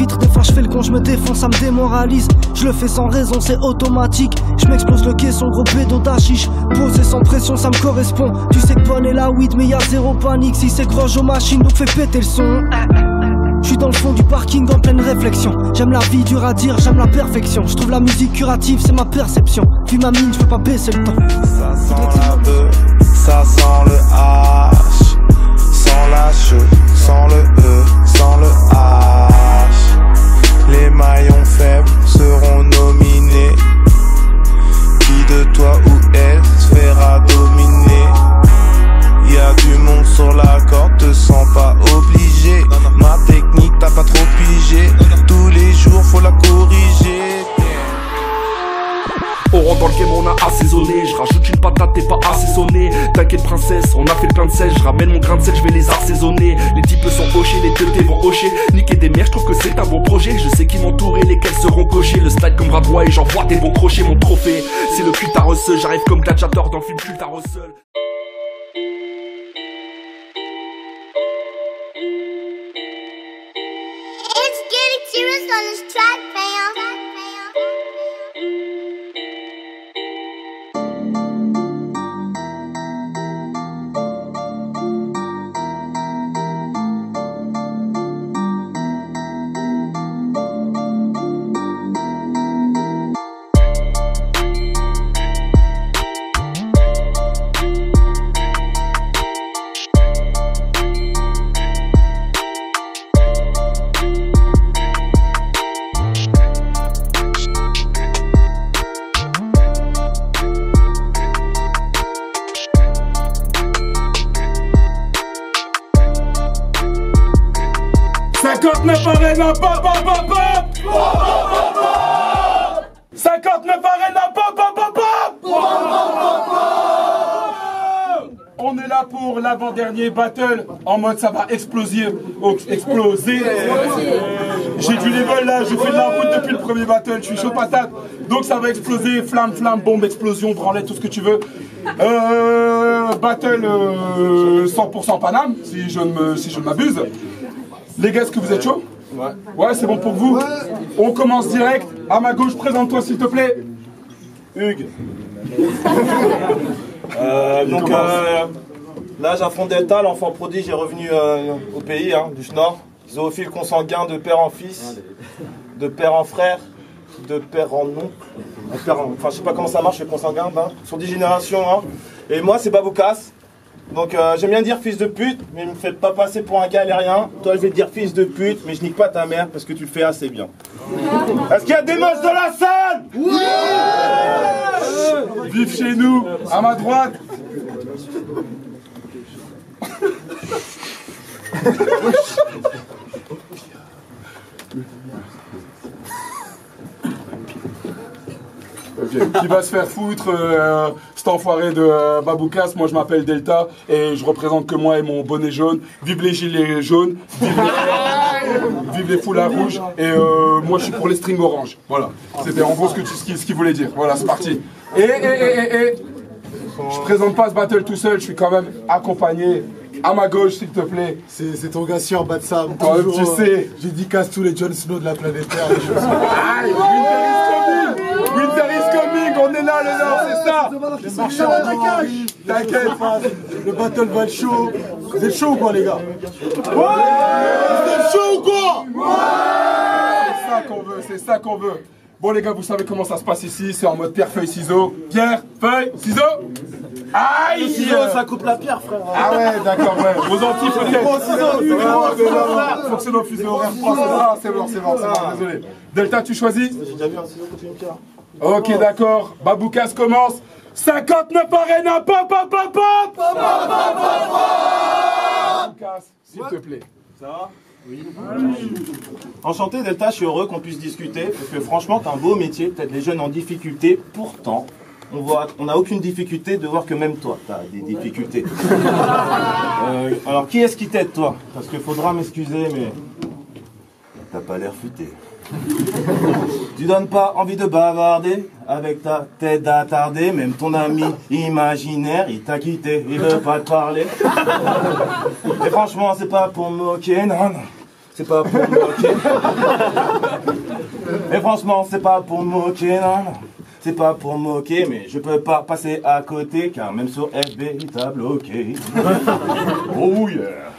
vitre, des fois je fais le con, je me défonce, ça me démoralise. Je le fais sans raison, c'est automatique. Je m'explose le caisson, gros bédo d'hachiche. Posé sans pression, ça me correspond. Tu sais que bonne est la weed, mais y'a zéro panique. Si c'est croche aux machines, donc fais péter le son. J'suis dans le fond du parking en pleine réflexion. J'aime la vie, dur à dire, j'aime la perfection. Je trouve la musique curative, c'est ma perception. Vu ma mine, j'peux pas baisser le temps. Ça sent la beuh, ça sent le H. Sans la che, sans le E, sans le H. Les maillons faibles seront nominés. Qui de toi ou elle se fera dominer? Y'a du monde sur la corde, te sens pas obligé. Ma technique t'as pas trop pigé. Tous les jours faut la corriger. On rentre dans le game, on a assaisonné. Je rajoute une patate, t'es pas assaisonné. T'inquiète princesse, on a fait le plein de sel. Je ramène mon grain de sel, je vais les assaisonner. Les types sont hochés, les teutés vont hocher. Niquer des mères, je trouve que c'est un bon projet. Je sais qui m'entoure et lesquels seront cochés. Le slide comme Rabois et j'envoie des bons crochets. Mon trophée, c'est le culte à Russell. J'arrive comme gladiateur dans le film culte à Russell. It's getting serious on this track, fam. 59 Arena, pop, pop, pop, pop. 59 Arena, pop, pop, pop, pop. On est là pour l'avant-dernier battle, en mode ça va exploser. J'ai du level là, je fais de la route depuis le premier battle, je suis chaud patate. Donc ça va exploser, flamme, flamme, bombe, explosion, branlette, tout ce que tu veux. Battle 100% Paname, si je ne m'abuse. Les gars, est-ce que vous êtes chauds? Ouais. Ouais, c'est bon pour vous? Ouais. On commence direct. À ma gauche, présente-toi s'il te plaît. Hugues. Là, j'affronte Delta, l'enfant prodige est revenu au pays, du Nord. Zoophile consanguin de père en fils, de père en frère, de père en oncle. Enfin, je sais pas comment ça marche, les consanguins, sur 10 générations. Et moi, c'est Baboukas. Donc j'aime bien dire fils de pute, mais ne me faites pas passer pour un galérien. Toi je vais te dire fils de pute, mais je nique pas ta mère parce que tu le fais assez bien. Est-ce qu'il y a des meufs dans la salle? Ouais. Vive chez nous, à ma droite. Okay. Qui va se faire foutre, cet enfoiré de Baboukas. Moi je m'appelle Delta et je représente que moi et mon bonnet jaune. Vive les gilets jaunes, vive les foulards rouges et moi je suis pour les strings orange. Voilà, c'était en gros ce qu'il voulait dire. Voilà, c'est parti. Et je présente pas ce battle tout seul, je suis quand même accompagné. À ma gauche, s'il te plaît. C'est ton gars sûr, Batsam. Tu sais. Je dédicace tous les Jon Snow de la planète Terre. Winter is coming, on est là, les gars, c'est ça. T'inquiète. Le battle va être chaud. Vous êtes chaud ou quoi, les gars? Ouais. Vous êtes chaud ou quoi? Ouais. C'est ça qu'on veut, c'est ça qu'on veut. Bon les gars, vous savez comment ça se passe ici, c'est en mode pierre, feuille, ciseaux. Pierre, feuille, ciseaux. Aïe! Le ciseau, ça coupe la pierre, frère. Ah ouais, d'accord, ouais. Vos Antilles, peut-être. Faut que c'est nos fusées horaires. C'est bon, désolé. Delta, tu choisis? J'ai déjà vu un ciseau couper une pierre. Ok, d'accord. Baboukas commence. 59 Arena, pop, pop, pop, pop. Baboukas, s'il te plaît. Ça va? Oui. Enchanté Delta, je suis heureux qu'on puisse discuter parce que franchement t'as un beau métier, peut-être les jeunes en difficulté, pourtant on n'a aucune difficulté de voir que même toi t'as des difficultés. Alors qui est-ce qui t'aide toi? Parce qu'il faudra m'excuser mais t'as pas l'air futé. Tu donnes pas envie de bavarder avec ta tête attardée, même ton ami imaginaire il t'a quitté, il veut pas te parler. Et franchement c'est pas pour me moquer, non, c'est pas pour me moquer. franchement, c'est pas pour me moquer, non. C'est pas pour me moquer, mais je peux pas passer à côté, car même sur FB, t'as bloqué. Oh yeah.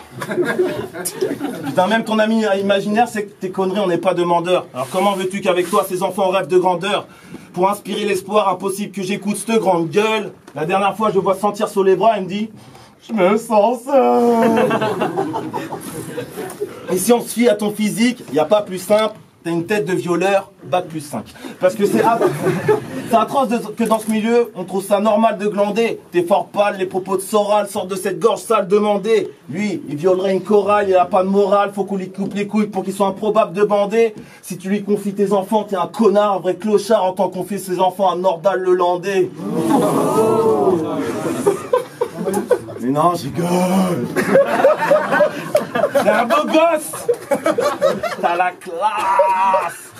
Putain, même ton ami imaginaire, c'est que tes conneries, on n'est pas demandeur. Alors comment veux-tu qu'avec toi, ces enfants rêvent de grandeur? Pour inspirer l'espoir, impossible que j'écoute cette grande gueule. La dernière fois, je le vois sentir sur les bras, il me dit « Je me sens seul ». Et si on se fie à ton physique, y a pas plus simple. T'as une tête de violeur, bac plus 5. Parce que c'est atroce que dans ce milieu, on trouve ça normal de glander. T'es fort pâle, les propos de Soral sortent de cette gorge sale demandée. Lui, il violerait une chorale, il a pas de morale, faut qu'on lui coupe les couilles pour qu'il soit improbable de bander. Si tu lui confies tes enfants, t'es un connard, un vrai clochard en tant qu'on confie ses enfants à Nordal le Landais. Mais non, je rigole. T'es un beau gosse. T'as la classe.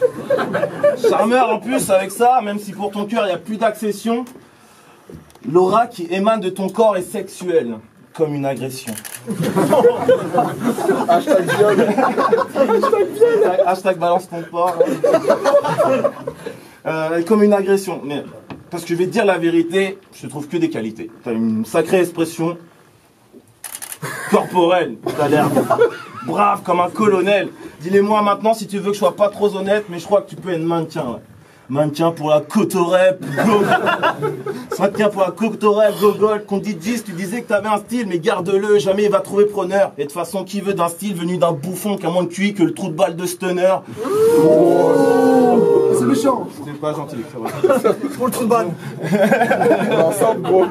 Charmeur en plus avec ça, même si pour ton cœur il n'y a plus d'accession, l'aura qui émane de ton corps est sexuelle, comme une agression. Hashtag viol. Hashtag balance ton porc. Comme une agression. Mais, parce que je vais te dire la vérité, je trouve que des qualités. T'as une sacrée expression corporelle, t'as l'air brave comme un colonel. Dis-les-moi maintenant si tu veux que je sois pas trop honnête, mais je crois que tu peux être mannequin. Ouais. Mannequin pour la Cotorep, mannequin pour la Cotorep, Gogol. Qu'on dit 10, tu disais que t'avais un style, mais garde-le, jamais il va trouver preneur. Et de toute façon, qui veut d'un style venu d'un bouffon qui a moins de QI que le trou de balle de Stunner? C'est méchant. C'est pas gentil, c'est vrai. Pour le trou de balle. Ensemble, gros.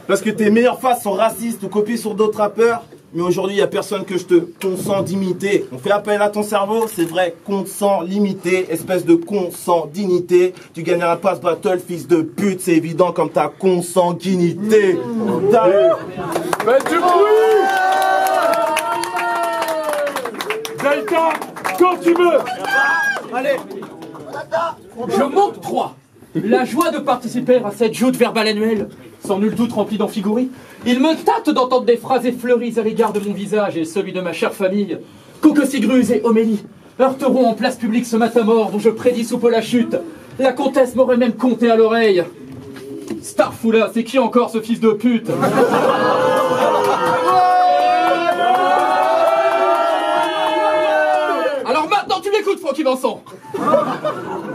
Parce que tes meilleures faces sont racistes ou copiées sur d'autres rappeurs. Mais aujourd'hui, il n'y a personne que je te consens d'imiter. On fait appel à ton cerveau, c'est vrai, consent limité, espèce de consent dignité. Tu gagneras pas ce battle, fils de pute, c'est évident comme ta consanguinité. Faites du bruit! Delta, quand tu veux! Allez! Je monte 3. La joie de participer à cette joute verbale annuelle, sans nul doute remplie d'amphigouries. Il me tâte d'entendre des phrases effleuries à l'égard de mon visage et celui de ma chère famille. Cocosigrus et Homélie heurteront en place publique ce matin mort dont je prédis sous peu la chute. La comtesse m'aurait même compté à l'oreille. Starfoula, c'est qui encore ce fils de pute? Alors maintenant tu m'écoutes, Francky Vincent.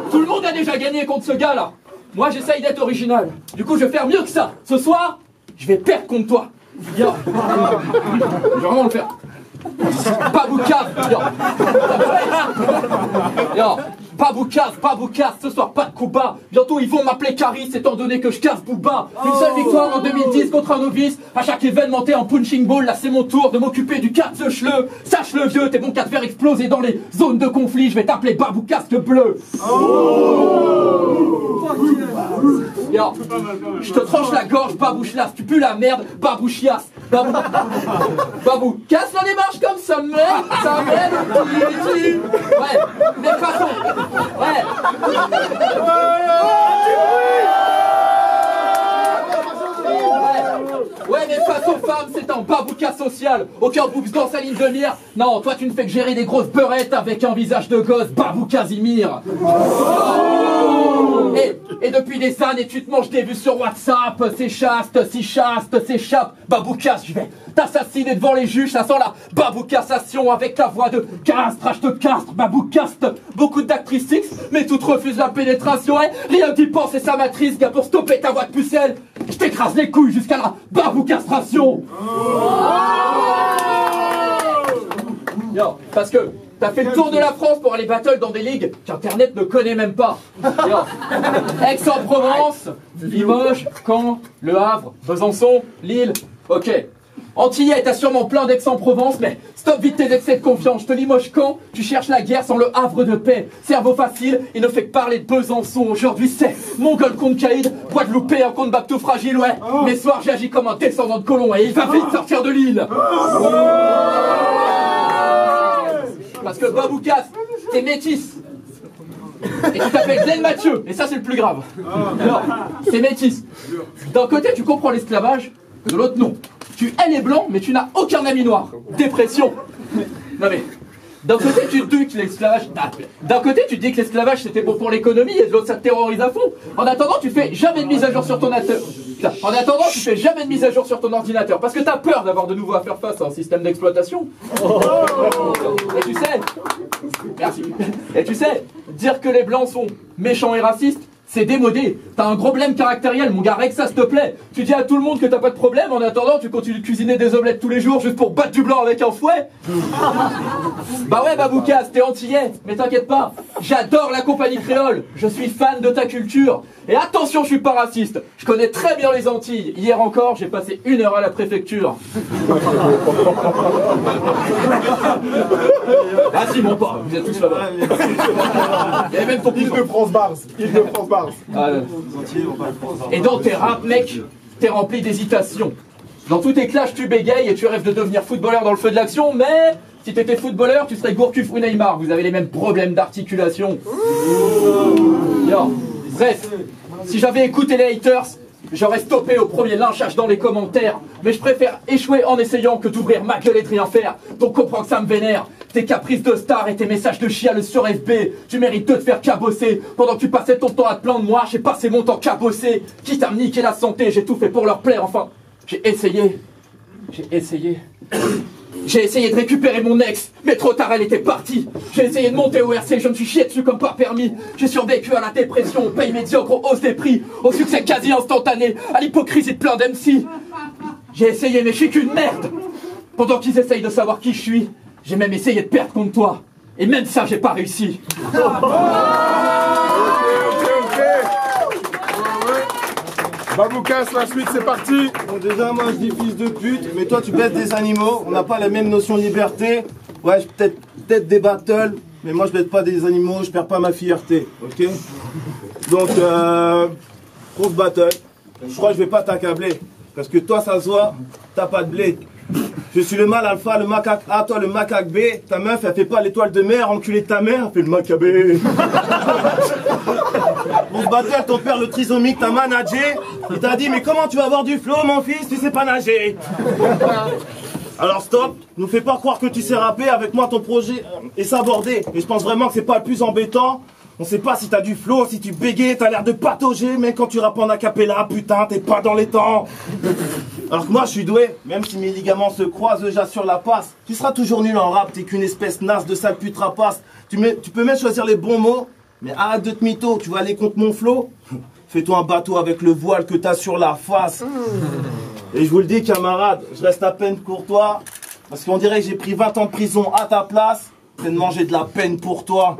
Tout le monde a déjà gagné contre ce gars-là. Moi, j'essaye d'être original. Du coup, je vais faire mieux que ça. Ce soir, je vais perdre contre toi. Yo. Je vais vraiment le faire. Baboucas. Yo. Baboucas. Ce soir, pas de coup bas. Bientôt, ils vont m'appeler Caris, étant donné que je casse Booba. Une seule victoire en 2010 contre un novice. À chaque événement, t'es en punching ball. Là, c'est mon tour de m'occuper du casse-le. Sache-le, vieux, t'es bon qu'à te faire exploser dans les zones de conflit. Je vais t'appeler Baboucasque bleu. Yo, je te tranche la gorge, babouchlasse, tu pues la merde, babouchiasse. Babou, casse la démarche comme ça m'aide, ouais, mais façon, ouais, mais façon femme, c'est un babouca social, aucun boobs dans sa ligne de mire. Non, toi tu ne fais que gérer des grosses beurettes avec un visage de gosse, babou Casimir. Et depuis des années, tu te manges des vues sur WhatsApp, c'est chaste, s'échappe. Baboucas, je vais t'assassiner devant les juges, ça sent la baboucassation avec la voix de castre, je te castre, baboucaste. Beaucoup d'actrices X, mais toutes refusent la pénétration, et rien qu'y pense et ça m'attriste, gars, pour stopper ta voix de pucelle. Je t'écrase les couilles jusqu'à la baboucastration. Yo, parce que t'as fait le tour de la France pour aller battle dans des ligues qu'Internet ne connaît même pas. Aix-en-Provence, Limoges, Caen, Le Havre, Besançon, Lille, ok. Antillais, t'as sûrement plein d'Aix-en-Provence, mais stop vite tes excès de confiance. Je te limoge quand tu cherches la guerre sans le Havre de paix. Cerveau facile, il ne fait que parler de Besançon. Aujourd'hui c'est Mongol contre Caïd, Guadeloupéen contre Baptou fragile, ouais. Mais soir j'agis comme un descendant de colon et il va vite sortir de l'île. Parce que Baboucas, t'es métisse. Et tu t'appelles Glenn Mathieu. Et ça, c'est le plus grave. Alors, c'est métisse. D'un côté, tu comprends l'esclavage. De l'autre, non. Tu hais les blancs, mais tu n'as aucun ami noir. Dépression. Non mais, D'un côté, tu dis que l'esclavage... D'un côté, tu dis que l'esclavage c'était bon pour l'économie et de l'autre, ça te terrorise à fond. En attendant, tu fais jamais de mise à jour sur ton ordinateur. Parce que t'as peur d'avoir de nouveau à faire face à un système d'exploitation. Et tu sais... Merci. Et tu sais, dire que les blancs sont méchants et racistes, c'est démodé. T'as un gros problème caractériel, mon gars, règle ça s'il te plaît. Tu dis à tout le monde que t'as pas de problème, en attendant tu continues de cuisiner des omelettes tous les jours juste pour battre du blanc avec un fouet. Bah ouais Baboukas, t'es antillais, mais t'inquiète pas, j'adore la compagnie créole, je suis fan de ta culture. Et attention, je suis pas raciste, je connais très bien les Antilles. Hier encore, j'ai passé 1 heure à la préfecture. Ah si mon pote, vous êtes tous là-bas. Il y avait même ton petit Île-de-France Bars. Île-de-France Bars. Et dans tes rap, mec, t'es rempli d'hésitation. Dans tous tes clashs, tu bégayes et tu rêves de devenir footballeur dans le feu de l'action, mais si t'étais footballeur, tu serais Gourcuff ou Neymar. Vous avez les mêmes problèmes d'articulation. Bref, si j'avais écouté les haters, j'aurais stoppé au premier lynchage dans les commentaires. Mais je préfère échouer en essayant que d'ouvrir ma gueule et de rien faire. Donc comprends que ça me vénère. Tes caprices de star et tes messages de chiale sur FB, tu mérites de te faire cabosser. Pendant que tu passais ton temps à te plaindre de moi, j'ai passé mon temps cabossé. Quitte à me niquer la santé, j'ai tout fait pour leur plaire. Enfin, j'ai essayé de récupérer mon ex, mais trop tard elle était partie. J'ai essayé de monter au RC, je me suis chié dessus comme pas permis. J'ai survécu à la dépression, au pays médiocre, aux hausses des prix, au succès quasi instantané, à l'hypocrisie de plein d'MC. J'ai essayé mais je suis qu'une merde. Pendant qu'ils essayent de savoir qui je suis, j'ai même essayé de perdre contre toi. Et même ça j'ai pas réussi. Baboukas, la suite, c'est parti. Bon, déjà, moi, je dis fils de pute, mais toi, tu baisses des animaux. On n'a pas la même notion de liberté. Ouais, peut-être des battles, mais moi, je baisse pas des animaux, je perds pas ma fierté, ok? Donc, grosse battle. Je crois que je vais pas t'accabler, parce que toi, ça se voit, t'as pas de blé. Je suis le mâle alpha, le macaque A, toi le macaque B. Ta meuf, elle fait pas l'étoile de mer, enculé de ta mère, elle fait le macabé. Pour ce battle, ton père le trisomique t'a managé. Il t'a dit, mais comment tu vas avoir du flow, mon fils, tu sais pas nager. Alors stop, nous fais pas croire que tu sais rapper, avec moi ton projet est sabordé. Et je pense vraiment que c'est pas le plus embêtant. On sait pas si t'as du flow, si tu bégayes, t'as l'air de patauger, mais quand tu rappes en acapella, putain, t'es pas dans les temps. Alors que moi je suis doué, même si mes ligaments se croisent, j'assure la passe. Tu seras toujours nul en rap, t'es qu'une espèce naze de sale pute rapace. Tu peux même choisir les bons mots, mais arrête de te mytho, tu vas aller contre mon flow. Fais-toi un bateau avec le voile que t'as sur la face. Et je vous le dis camarade, je reste à peine courtois, parce qu'on dirait que j'ai pris 20 ans de prison à ta place. C'est de manger de la peine pour toi.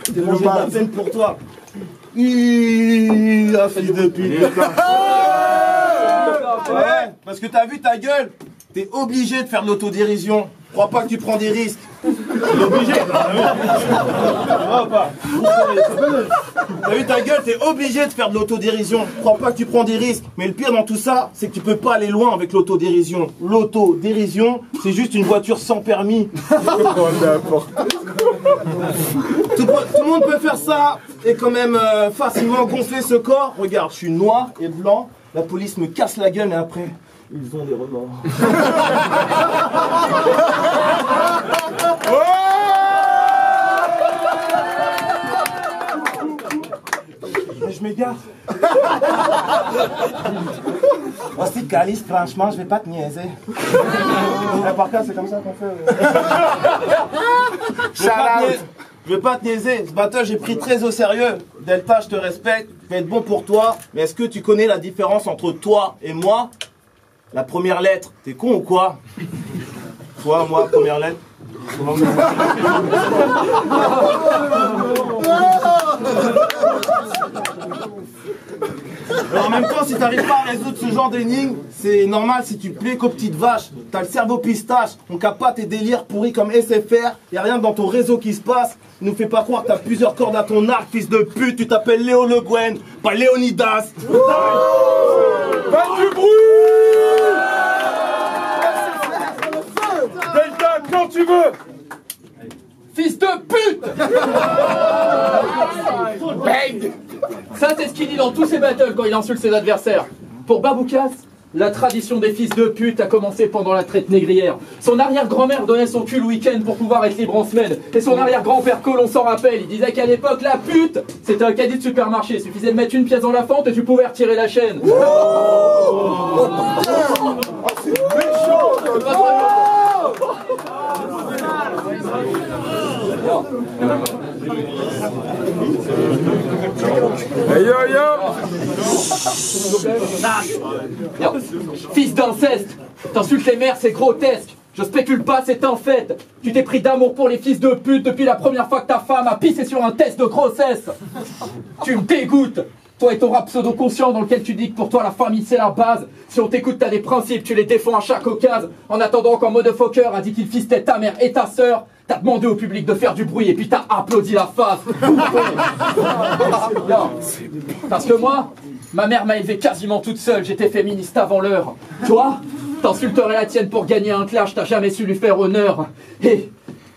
C'est de manger de la peine pour toi. La fille de pute. Ouais, parce que t'as vu ta gueule, t'es obligé de faire de l'autodérision. Crois pas que tu prends des risques. T'es obligé. T'as vu ta gueule, t'es obligé de faire de l'autodérision. Crois pas que tu prends des risques. Mais le pire dans tout ça, c'est que tu peux pas aller loin avec l'autodérision. L'autodérision, c'est juste une voiture sans permis. Tout le monde peut faire ça et quand même facilement gonfler ce corps. Regarde, je suis noir et blanc. La police me casse la gueule et après, ils ont des remords. Mais je m'égare. Aussi Calice, franchement, je vais pas te niaiser. Par cas, c'est comme ça qu'on fait. Je vais pas te niaiser. Ce battle, j'ai pris très au sérieux. Delta, je te respecte. Je vais être bon pour toi. Mais est-ce que tu connais la différence entre toi et moi? La première lettre, t'es con ou quoi? Toi, moi, première lettre. Alors en même temps, si t'arrives pas à résoudre ce genre d'énigme, c'est normal si tu plais qu'aux petites vaches. T'as le cerveau pistache, on capte pas tes délires pourris comme SFR. Y'a rien dans ton réseau qui se passe. Nous fais pas croire que t'as plusieurs cordes à ton arc, fils de pute. Tu t'appelles Léo Le Guen, pas Léonidas. Pas du bruit! Delta, quand tu veux! Fils de pute! Bang! Ça, c'est ce qu'il dit dans tous ses battles quand il insulte ses adversaires. Pour Baboukas, la tradition des fils de pute a commencé pendant la traite négrière. Son arrière-grand-mère donnait son cul le week-end pour pouvoir être libre en semaine. Et son arrière-grand-père Colon s'en rappelle, il disait qu'à l'époque, la pute, c'était un caddie de supermarché. Il suffisait de mettre une pièce dans la fente et tu pouvais retirer la chaîne. C'est méchant. Hey yo yo! Fils d'inceste, t'insultes les mères, c'est grotesque. Je spécule pas, c'est un fait. Tu t'es pris d'amour pour les fils de pute depuis la première fois que ta femme a pissé sur un test de grossesse. Tu me dégoûtes. Toi et ton rap pseudo-conscient dans lequel tu dis que pour toi la famille c'est la base. Si on t'écoute t'as des principes, tu les défends à chaque occasion. En attendant quand motherfucker a dit qu'il fistait ta mère et ta sœur, t'as demandé au public de faire du bruit et puis t'as applaudi la face. Parce que moi, ma mère m'a élevé quasiment toute seule, j'étais féministe avant l'heure. Toi, t'insulterais la tienne pour gagner un clash, t'as jamais su lui faire honneur. Et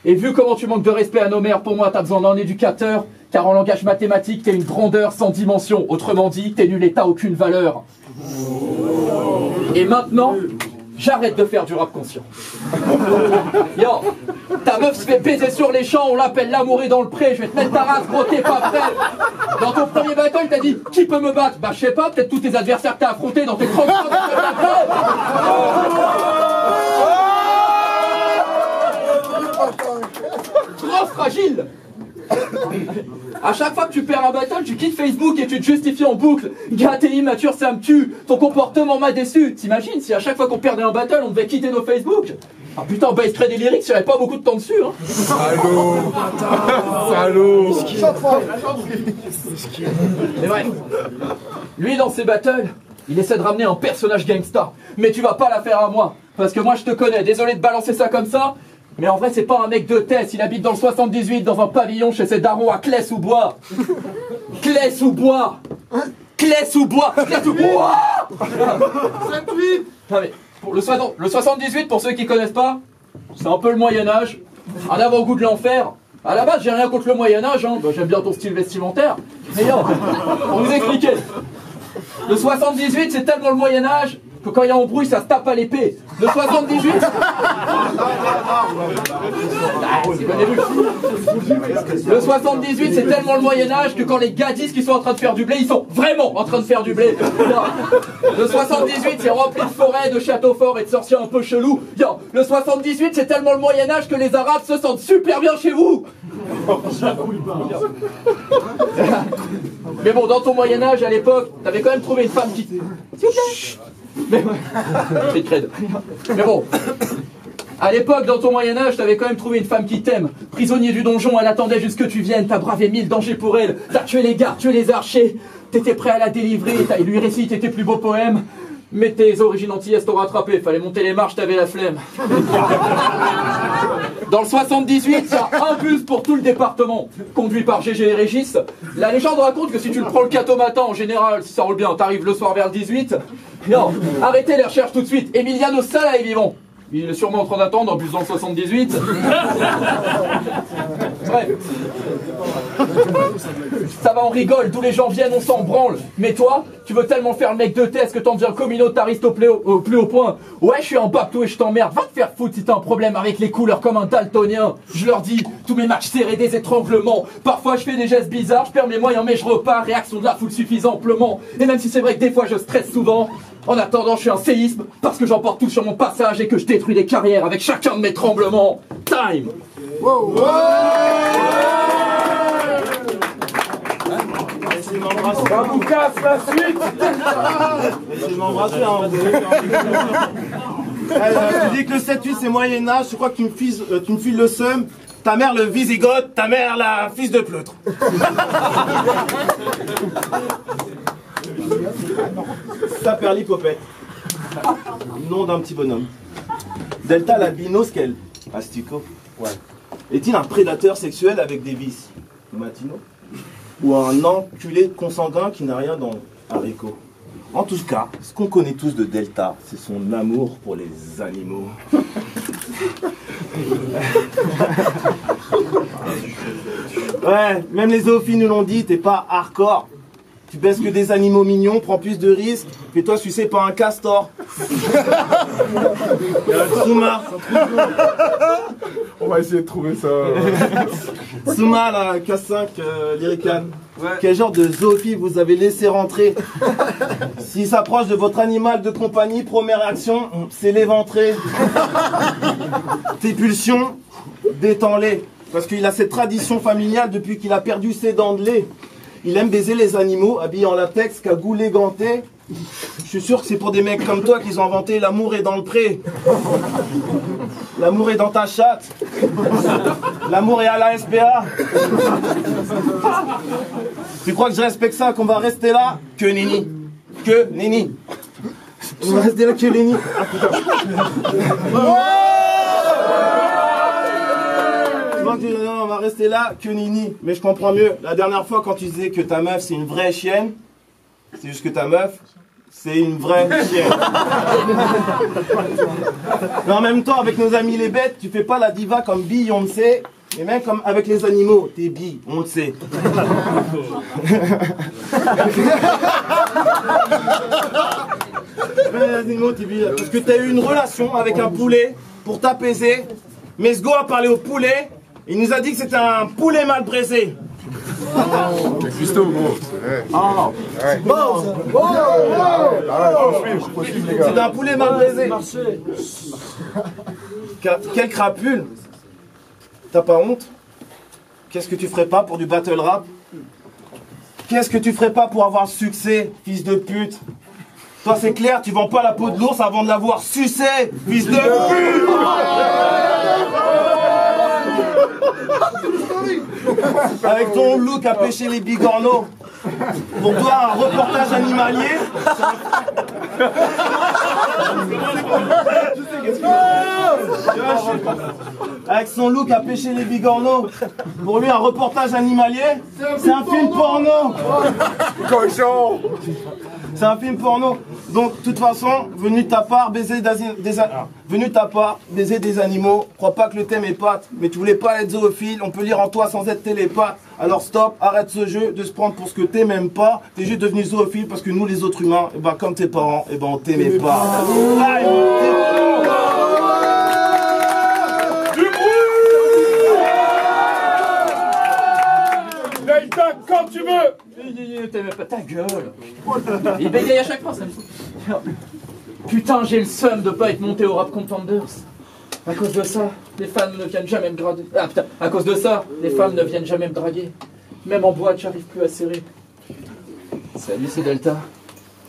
vu comment tu manques de respect à nos mères, pour moi t'as besoin d'un éducateur. Car en langage mathématique, t'es une grandeur sans dimension. Autrement dit, t'es nul et t'as aucune valeur. Et maintenant, j'arrête de faire du rap conscient. Yo, ta meuf se fait baiser sur les champs, on l'appelle l'amour est dans le pré. Je vais te mettre ta race, gros, t'es pas prêt. Dans ton premier battle, t'as dit qui peut me battre? Bah, je sais pas, peut-être tous tes adversaires que t'as affrontés dans tes 30 ans. Trop fragile. À chaque fois que tu perds un battle, tu quittes Facebook et tu te justifies en boucle. Gars, t'es immature, ça me tue. Ton comportement m'a déçu. T'imagines si à chaque fois qu'on perdait un battle, on devait quitter nos Facebook? Ah putain, bah il se crée des lyrics, j'avais pas beaucoup de temps dessus, hein. Salaud. Salaud. Mais bref, lui dans ses battles, il essaie de ramener un personnage gangsta. Mais tu vas pas la faire à moi, parce que moi je te connais. Désolé de balancer ça comme ça. Mais en vrai, c'est pas un mec de Tess, il habite dans le 78, dans un pavillon chez ses darons à Clès-sous-Bois. Clès-sous-Bois. Clès-sous-Bois. Clès-sous-Bois. Non mais, pour le 78, pour ceux qui connaissent pas, c'est un peu le Moyen-Âge, un avant-goût de l'enfer. À la base, j'ai rien contre le Moyen-Âge, hein. Bah, j'aime bien ton style vestimentaire. Mais non, pour vous expliquer, le 78, c'est tellement le Moyen-Âge que quand il y a embrouille, ça se tape à l'épée. Le 78... Le 78, c'est tellement le Moyen-Âge que quand les gadis qui sont en train de faire du blé, ils sont vraiment en train de faire du blé. Le 78, c'est rempli de forêts, de châteaux forts et de sorciers un peu chelous. Le 78, c'est tellement le Moyen-Âge que les Arabes se sentent super bien chez vous. Mais bon, dans ton Moyen-Âge, à l'époque, t'avais quand même trouvé une femme qui... S'il vous plaît. Mais bon, à l'époque, dans ton Moyen-Âge, t'avais quand même trouvé une femme qui t'aime. Prisonnier du donjon, elle attendait juste que tu viennes. T'as bravé 1000 dangers pour elle. T'as tué les gardes, tué les archers. T'étais prêt à la délivrer. T'as lui récité tes plus beaux poèmes. Mais tes origines antillaises t'ont rattrapé. Fallait monter les marches, t'avais la flemme. Dans le 78, ça a un bus pour tout le département, conduit par Gégé et Régis. La légende raconte que si tu le prends le 4 au matin, en général, si ça roule bien, t'arrives le soir vers le 18. Non, arrêtez les recherches tout de suite. Emiliano Sala est vivant. Il est sûrement en train d'attendre en bus dans le 78. Bref. Ça va, on rigole, tous les gens viennent, on s'en branle. Mais toi, tu veux tellement faire le mec de test que t'en deviens communautariste au plus haut point. Ouais, je suis un babtou et je t'emmerde. Va te faire foutre si t'as un problème avec les couleurs comme un daltonien. Je leur dis, tous mes matchs serrés, des étranglements. Parfois je fais des gestes bizarres, je perds mes moyens mais je repars. Réaction de la foule suffisant amplement. Et même si c'est vrai que des fois je stresse souvent, en attendant je suis un séisme parce que j'emporte tout sur mon passage et que je détruis des carrières avec chacun de mes tremblements. Time. Wow. Baboukas, la suite. Laissez m'embrasser, hein. Tu dis que le 7-8 c'est Moyen-Âge, je crois que tu me files le seum. Ta mère le Visigoth, ta mère la fils de pleutre. Saperlipopette. Nom d'un petit bonhomme. Delta l'albinos qu'elle. Astico. Ouais. Est-il un prédateur sexuel avec des vices? Matino. Ou un enculé consanguin qui n'a rien dans haricot? En tout cas, ce qu'on connaît tous de Delta, c'est son amour pour les animaux. Ouais, même les zoophiles nous l'ont dit, t'es pas hardcore. Tu baisses que des animaux mignons, prends plus de risques, fais-toi sucer par un castor. Souma. On va essayer de trouver ça. Souma, la K5, Lyrican. Ouais. Quel genre de zoophile vous avez laissé rentrer? S'il s'approche de votre animal de compagnie, première réaction, c'est l'éventrer. Tes pulsions, détends-les. Parce qu'il a cette tradition familiale depuis qu'il a perdu ses dents de lait. Il aime baiser les animaux, habillés en latex, cagoulés, gantés. Je suis sûr que c'est pour des mecs comme toi qu'ils ont inventé l'amour est dans le pré. L'amour est dans ta chatte. L'amour est à la SPA. Tu crois que je respecte ça, qu'on va rester là? Que nenni. Que nenni. On va rester là que nenni. Ah putain. Non, on va rester là que nini. Mais je comprends mieux. La dernière fois, quand tu disais que ta meuf c'est une vraie chienne, c'est juste que ta meuf c'est une vraie chienne. Mais en même temps, avec nos amis les bêtes, tu fais pas la diva comme Beyoncé, mais même comme avec les animaux, t'es bi, on le sait. Les animaux, t'es bi, parce que t'as eu une relation avec un poulet pour t'apaiser. Mesgo a parlé au poulet. Il nous a dit que c'était un poulet mal braisé. Cuistot, gros. Ah, c'est un poulet mal braisé. Quelle crapule. T'as pas honte? Qu'est-ce que tu ferais pas pour du battle rap? Qu'est-ce que tu ferais pas pour avoir le succès, fils de pute? Toi, c'est clair, tu vends pas la peau de l'ours avant de l'avoir sucé, fils de pute! Avec ton look à pêcher les bigorneaux. Pour toi, un reportage animalier. Avec son look à pêcher les bigorneaux. Pour lui, un reportage animalier, c'est un film porno. Cochon. C'est un film porno. Donc, de toute façon, venu de ta part, baiser des animaux. Crois pas que le thème est pâte, mais tu voulais pas être zoophile. On peut lire en toi sans être télépathe. Alors stop, arrête ce jeu de se prendre pour ce que t'es même pas. T'es juste devenu zoophile parce que nous, les autres humains, et ben, comme tes parents, et ben, on t'aimait pas. Quand tu veux. T'aimais pas ta gueule. Il bégaye à chaque fois, ça me saoule. Putain, j'ai le seum de pas être monté au Rap Contenders. À cause de ça, les femmes ne viennent jamais me grader. Ah putain, à cause de ça, les femmes ne viennent jamais me draguer. Même en boîte, j'arrive plus à serrer. Salut, c'est Delta.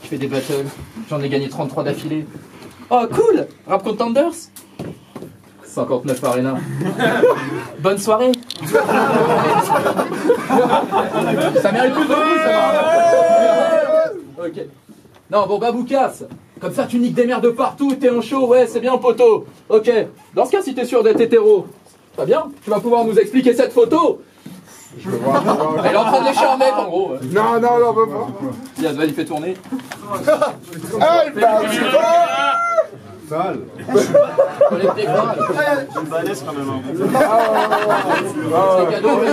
Je fais des battles. J'en ai gagné 33 d'affilée. Oh cool, Rap Contenders. 59 Arena. Bonne soirée. Ça mérite plus de vous, ça va. Ok. Non, bon, Baboukas, comme ça tu niques des merdes de partout, t'es en show, ouais, c'est bien, poteau. Ok. Dans ce cas, si t'es sûr d'être hétéro, très bien, tu vas pouvoir nous expliquer cette photo. Elle est en train de lécher un mec, en gros. Non, on peut pas. Yazval, il fait tourner. Sale. Collecte gras. Je me balèze quand même. C'est cadeau. Il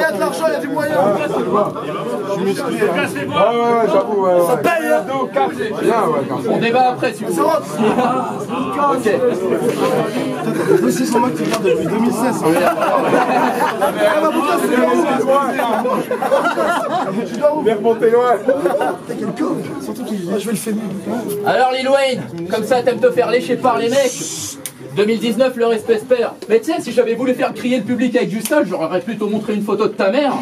y a de l'argent, il y a du moyen. Je suis musclé. Ouais, j'avoue, ouais. Ça paye, hein. On débat après, si vous voulez. Ok. C'est sur moi que tu regardes depuis 2016. Il est remonté loin. Surtout qu'il je vais le faire. Alors Lil Wayne, comme ça t'aimes te faire lécher par les mecs. 2019, le respect se perd. Mais tu sais, si j'avais voulu faire crier le public avec du sale, j'aurais plutôt montré une photo de ta mère.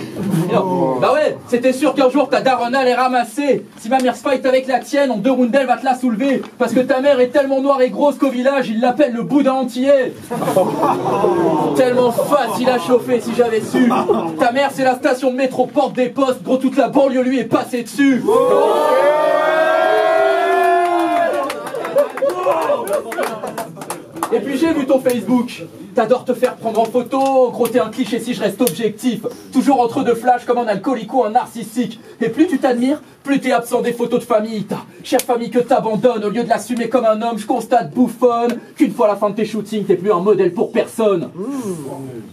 Bah ouais, c'était sûr qu'un jour ta daronne allait ramasser. Si ma mère se fight avec la tienne, en 2 rounds elle va te la soulever. Parce que ta mère est tellement noire et grosse qu'au village, ils l'appellent le boudin entier. Tellement facile à chauffer si j'avais su. Ta mère, c'est la station de métro Porte des Postes. Gros, toute la banlieue lui est passée dessus. Et puis j'ai vu ton Facebook. T'adores te faire prendre en photo. Gros, t'es un cliché si je reste objectif. Toujours entre deux flashs comme un alcoolique ou un narcissique. Et plus tu t'admires, plus t'es absent des photos de famille. Ta chère famille que t'abandonnes. Au lieu de l'assumer comme un homme, je constate bouffonne qu'une fois à la fin de tes shootings, t'es plus un modèle pour personne.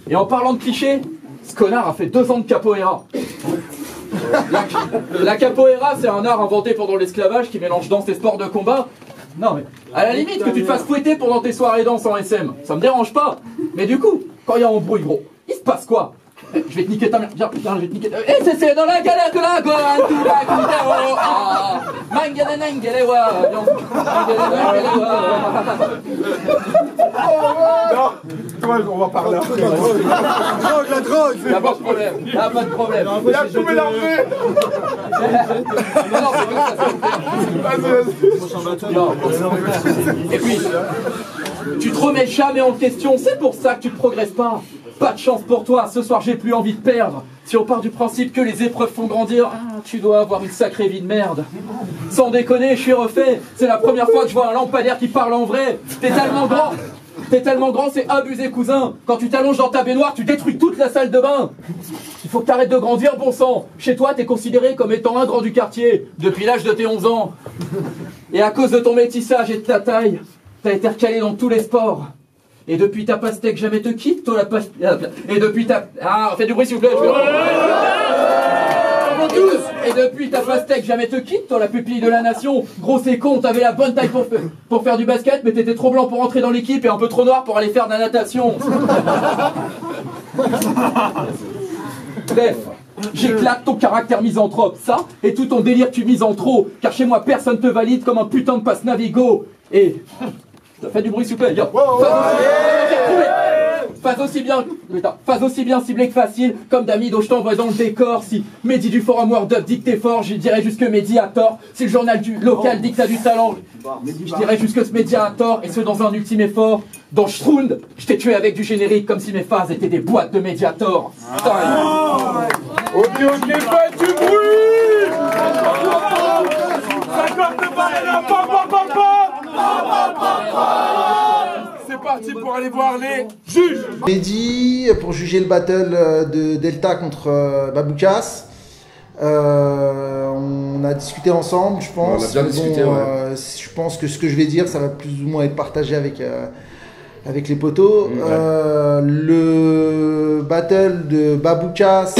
Et en parlant de clichés, ce connard a fait 2 ans de capoeira. La capoeira, c'est un art inventé pendant l'esclavage qui mélange danse et sport de combat. Non mais, à la limite que tu te fasses fouetter pendant tes soirées danse en SM, ça me dérange pas. Mais du coup, quand il y a embrouille gros, il se passe quoi? Je vais te niquer ta mère, viens, je vais te niquer ta mère. Et c'est dans la galère que la goa, tout la kutao, ah, mangele nangele wa, Non, toi, on va parler après. La drogue. Y'a pas de problème, y'a pas de problème. Il a tout mélangé. Non, c'est comme ça, non. Et puis, tu te remets jamais en question, c'est pour ça que tu ne progresses pas. Pas de chance pour toi, ce soir j'ai plus envie de perdre. Si on part du principe que les épreuves font grandir, tu dois avoir une sacrée vie de merde. Sans déconner, je suis refait. C'est la première fois que je vois un lampadaire qui parle en vrai. T'es tellement grand, c'est abusé cousin. Quand tu t'allonges dans ta baignoire, tu détruis toute la salle de bain. Il faut que t'arrêtes de grandir, bon sang. Chez toi, t'es considéré comme étant un grand du quartier, depuis l'âge de tes 11 ans. Et à cause de ton métissage et de ta taille, t'as été recalé dans tous les sports. Et depuis ta pastèque jamais te quitte, toi la pastèque. Et depuis ta... Ah, faites du bruit s'il vous plaît. Et depuis ta pastèque jamais te quitte, toi la pupille de la nation. Gros c'est con, t'avais la bonne taille pour faire du basket, mais t'étais trop blanc pour entrer dans l'équipe et un peu trop noir pour aller faire de la natation. Bref, j'éclate ton caractère misanthrope, ça, et tout ton délire tu mises en trop, car chez moi personne te valide comme un putain de passe Navigo. Et... Fais du bruit s'il vous plaît, Fais aussi bien ciblé que facile, comme Damido je t'envoie dans le décor. Si Mehdi du forum Word Up dit que t'es fort, je dirais juste que Mehdi a tort. Si le journal du local dit que t'as du talent, je dirais juste que ce média a tort, et ce dans un ultime effort. Dans Strund, je t'ai tué avec du générique comme si mes phases étaient des boîtes de Mediator. Ok, faites du bruit. Ça compte pas, c'est parti pour aller voir les juges. Mehdi, pour juger le battle de Delta contre Baboukas. On a discuté ensemble, je pense. On a bien discuté, ouais. Je pense que ce que je vais dire, ça va plus ou moins être partagé avec les potos. Ouais. Le battle de Baboukas,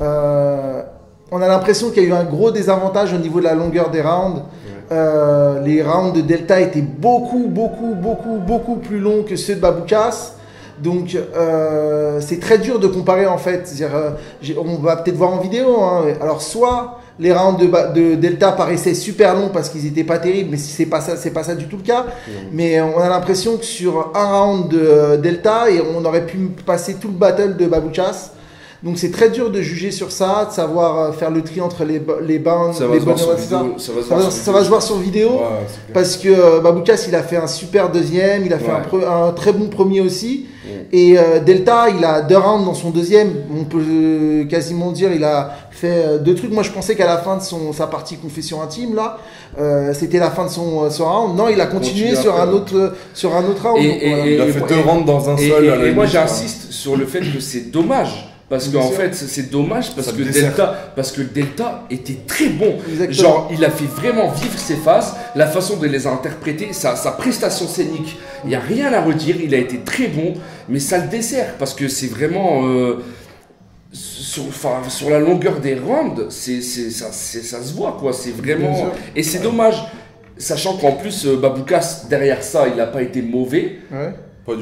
on a l'impression qu'il y a eu un gros désavantage au niveau de la longueur des rounds. Les rounds de Delta étaient beaucoup plus longs que ceux de Baboukas. Donc c'est très dur de comparer en fait. On va peut-être voir en vidéo. Hein. Alors soit les rounds de Delta paraissaient super longs parce qu'ils n'étaient pas terribles, mais c'est pas ça du tout le cas. Mais on a l'impression que sur un round de Delta, on aurait pu passer tout le battle de Baboukas. Donc c'est très dur de juger sur ça, de savoir faire le tri entre les bounds, les bonnes. Ça va se voir sur vidéo, ouais, parce que Baboukas il a fait un super deuxième, il a fait un très bon premier aussi. Et Delta il a 2 rounds dans son deuxième, on peut quasiment dire il a fait 2 trucs. Moi je pensais qu'à la fin de sa partie confession intime là, c'était la fin de son round. Non, il a continué sur un autre round. Il a fait 2 rounds dans un seul. Et moi j'insiste sur le fait que c'est dommage. Parce qu'en fait, c'est dommage parce que Delta était très bon. Exactement. Genre, il a fait vraiment vivre ses phases, la façon de les interpréter, sa prestation scénique. Il n'y a rien à redire, il a été très bon, mais ça le dessert parce que c'est vraiment. Sur la longueur des rounds, ça se voit quoi. C'est vraiment. Et c'est dommage, sachant qu'en plus, Baboukas, derrière ça, il n'a pas été mauvais. Ouais.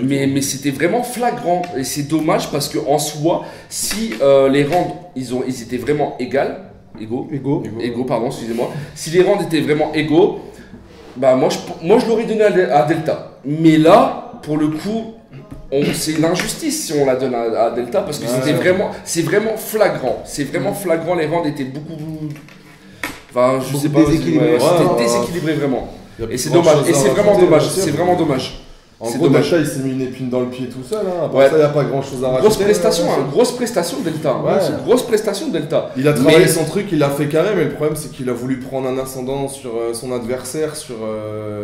Mais c'était vraiment flagrant et c'est dommage parce que en soi, si les rounds ils étaient vraiment égaux, pardon, excusez-moi. Si les rounds étaient vraiment égaux, bah moi je l'aurais donné à Delta. Mais là, pour le coup, c'est une injustice si on la donne à Delta parce que c'est vraiment flagrant. C'est vraiment flagrant. Les rounds étaient beaucoup, enfin je sais pas, c'était déséquilibré vraiment. Et c'est dommage. Et c'est vraiment dommage. C'est vraiment dommage. En gros, Delta, il s'est mis une épine dans le pied tout seul. Hein. Après ça, il n'y a pas grand chose à rajouter. Grosse prestation Delta. Grosse prestation Delta. Il a travaillé son truc, il l'a fait carré, mais le problème, c'est qu'il a voulu prendre un ascendant sur son adversaire.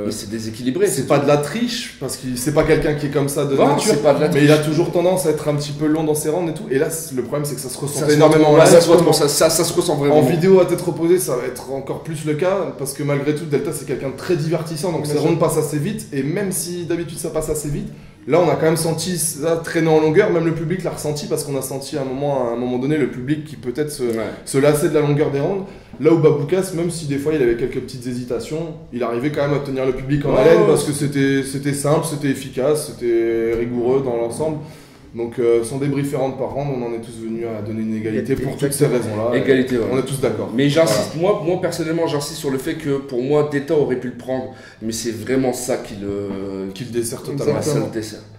Mais c'est déséquilibré. C'est pas de la triche, parce que c'est pas quelqu'un qui est comme ça de nature. Mais il a toujours tendance à être un petit peu long dans ses rounds et tout. Et là, le problème, c'est que ça se ressent énormément. Ça se ressent vraiment. En vidéo à tête reposée, ça va être encore plus le cas, parce que malgré tout, Delta, c'est quelqu'un de très divertissant. Donc ses rounds passent assez vite. Et même si d'habitude, ça passe assez vite, Là, on a quand même senti ça traîner en longueur, même le public l'a ressenti parce qu'on a senti à un moment donné le public qui peut-être se lassait de la longueur des rounds. Là où Baboukas, même si des fois il avait quelques petites hésitations, il arrivait quand même à tenir le public en haleine parce que c'était simple, c'était efficace, c'était rigoureux dans l'ensemble. Donc sans débriefant par round, on en est tous venus à donner une égalité pour toutes ces raisons-là. Égalité, ouais. On est tous d'accord. Mais j'insiste, moi personnellement, j'insiste sur le fait que pour moi, Delta aurait pu le prendre, mais c'est vraiment ça qui le dessert totalement.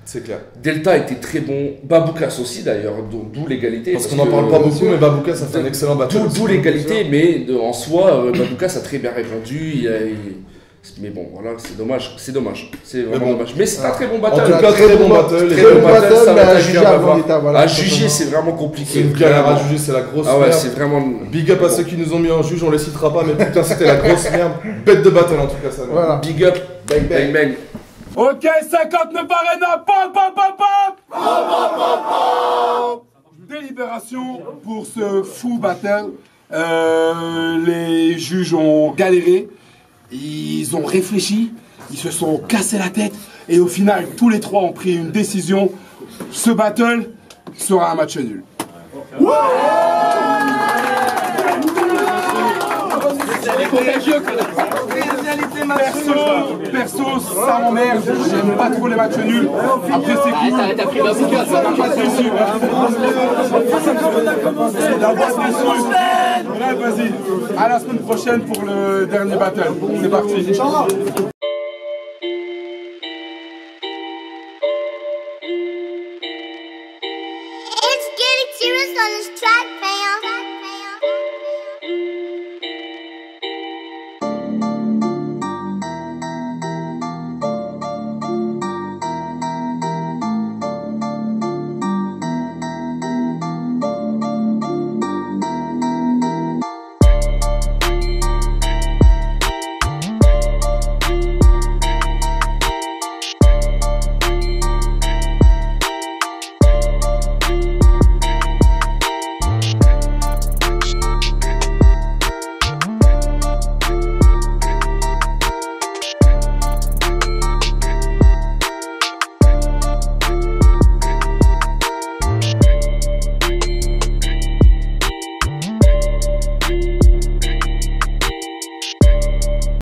C'est clair. Delta était très bon, Baboukas aussi d'ailleurs, d'où l'égalité. Parce qu'on n'en parle pas beaucoup, mais Baboukas a fait un excellent battle. D'où l'égalité, mais en soi, Baboukas a très bien répondu. Mais bon, voilà, c'est dommage. C'est vraiment dommage. Mais c'est un très bon battle. En tout cas, très bon battle. Très bon battle, mais à juger avant l'état. À juger, c'est vraiment compliqué. C'est une galère à juger, c'est la grosse merde. Ah ouais, c'est vraiment. Big up à ceux qui nous ont mis en juge, on les citera pas, mais putain, c'était la grosse merde. Bête de battle en tout cas, ça. Voilà. Big up, bang bang bang. Ok, 59 Arena, pop, pop, pop, pop. Délibération pour ce fou battle. Les juges ont galéré. Ils ont réfléchi, ils se sont cassés la tête et au final, tous les trois ont pris une décision. Ce battle sera un match nul. Perso, ça m'emmerde, j'aime pas trop les matchs nuls. Après c'est cool. T'as pris Baboukas, ça va pas déçu. Ouais, vas-y. À la semaine prochaine pour le dernier battle. C'est parti.